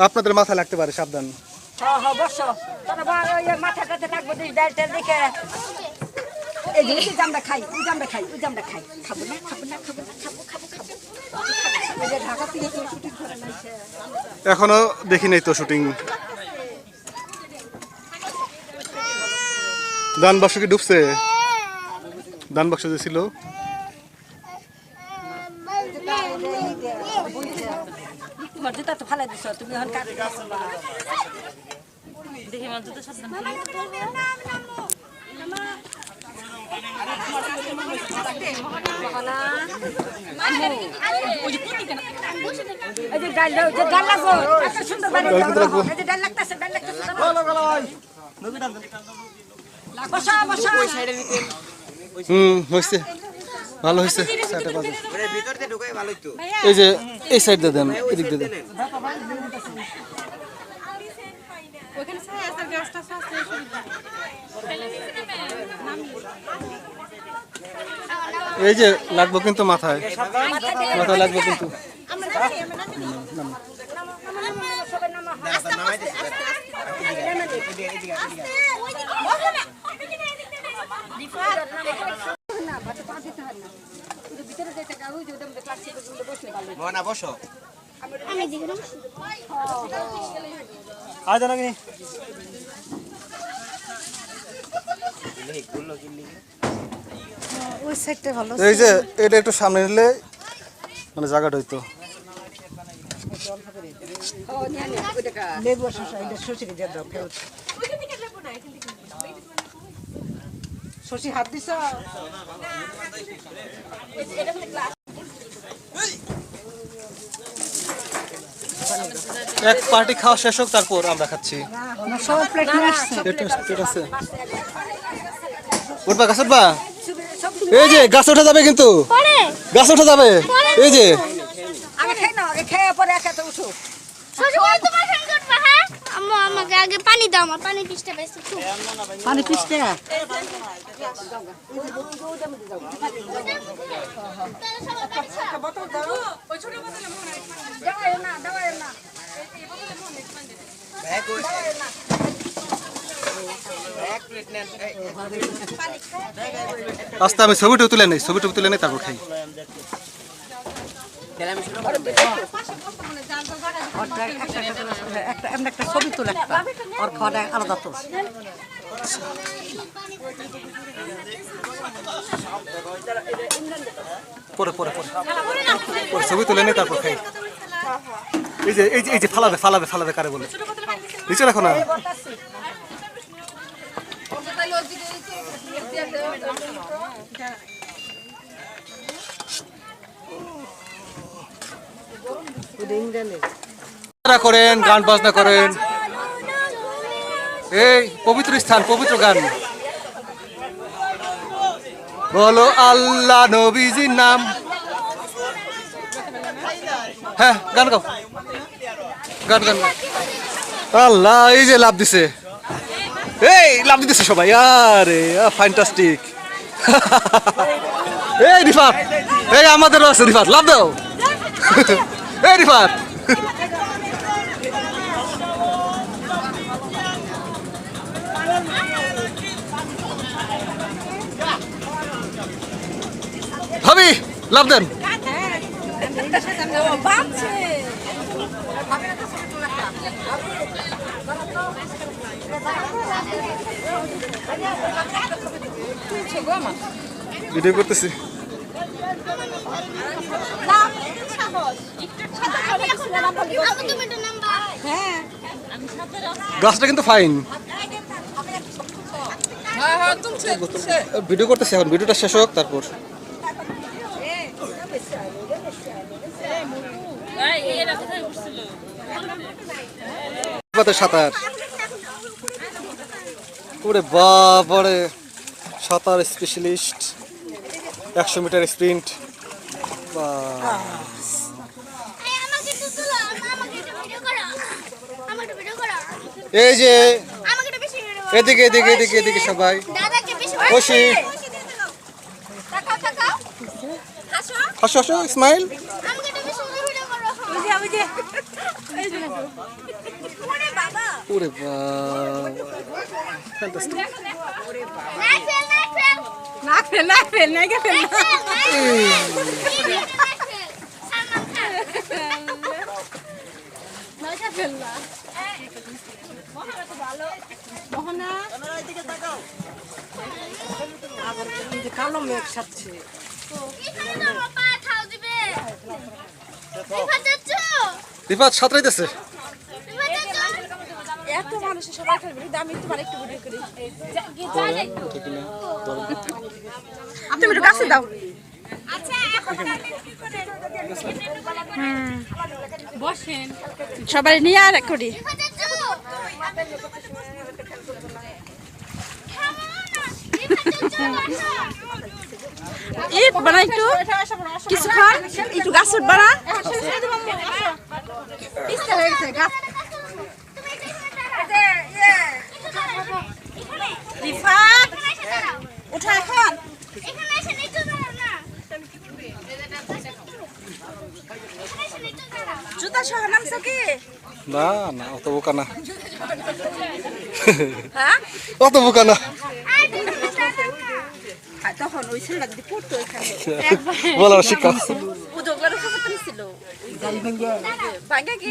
আপনাদের মাথায় লাগতে পারে, সাবধান। হ্যাঁ হ্যাঁ বসো, তোর মাথাটাতে থাকবো ডাল টাল দেখে। এই যে আমরা খাই, আমরা খাই, আমরা খাই, খাবো না খাবো না খাবো না খাবো খাবো খাবো। এই যে ঢাকা থেকে কেউ শুটিং করে নাইছে, এখনো দেখি নাই তো শুটিং। দান বাক্স কি ডুবছে? দান বাক্স যে ছিল তোমার জুতা তো ফালাই দিছ, তুমি এখন কাটে দেখি আমার জুতো সাবধান হয়েছে, ভালো হয়েছে। এই যে এই সাইড দিয়ে দেন, এদিক দিয়ে দেন। এই যে লাগবো কিন্তু মাথায়, মাথায় লাগবো কিন্তু। বসো এই যে এটা একটু সামনে নিলে মানে জায়গাটা হইতো। শশী হাত দিছ, এক পার্টি খাওয়া শেষ হোক, তারপর আমরা খাচ্ছি। উঠবা গাছ উঠবা, এই যে গাছ ওঠা যাবে কিন্তু, গাছ ওঠা যাবে। এই যে আগে খাই না, আগে খেয়ে পরে একাতে উঠো। আমাকে আগে পানি দাও, আমার পানি পিসটা বেশি পানি পিসতে আস্তে আমি ছবিটা তুলে নেই, ছবিটা তুলে নেই তারপর খাই। একটা ছবি তুলে ওর খাওয়াটা আলাদা তো। পরে পরে পরে পরে ছবি তুলে নেই তারপর খাই। এই যে এই যে এই যে ফালাবে ফালাবে ফালাবে কারে বলে, নিচে রাখো না। করেন গান বাজনা করেন, এই পবিত্র স্থান, পবিত্র গান বলো আল্লাহ নবীজির নাম। হ্যাঁ গান গাও, গান গান। আল্লাহ এই যে লাভ দিছে, এই লাভ দিতেছে সবাই। আরে ফ্যান্টাস্টিক। এই রিফাত, এই আমাদেরও আছে রিফাত, লাভ দাও। এই রিফাত ভাবি লাভ দেন। ভিডিও করতেছি। গাছটা কিন্তু ফাইন। ভিডিও করতেছি এখন, ভিডিওটা শেষ হোক তারপর। সাঁতার, ওরে বাবারে, সাঁতার স্পেশালিস্ট, 100 মিটার স্প্রিন্ট। এই যে এদিকে এদিকে এদিকে এদিকে সবাই খুশি, হাসো হাসো, স্মাইল। ওরে বাবা ফ্যান্টাস্টিক নাক ফেল নাইকে ফেল কালো মেঘ সাথে রিফাত সাঁতরাইতেছে এত মানুষের সবাই খেলবে কিন্তু আমি তোমার একটু ভিডিও করি তুমি একটু কাছে দাও বসেন সবাই নিয়ে আর করি এই বানা একটু কিছুক্ষণ একটু গাছ উঠবা না পিস্তা হয়ে গেছে গাছ রিফাত উঠা এখন জুতা সহ নামছো কি না না অত বোকা না হ্যাঁ অত বোকা না তখন ওই ছেলেটা যদি পড়তো ওইখানে বলার শিক্ষা উদোগলার খবর তো ছিল ভাঙ্গা কি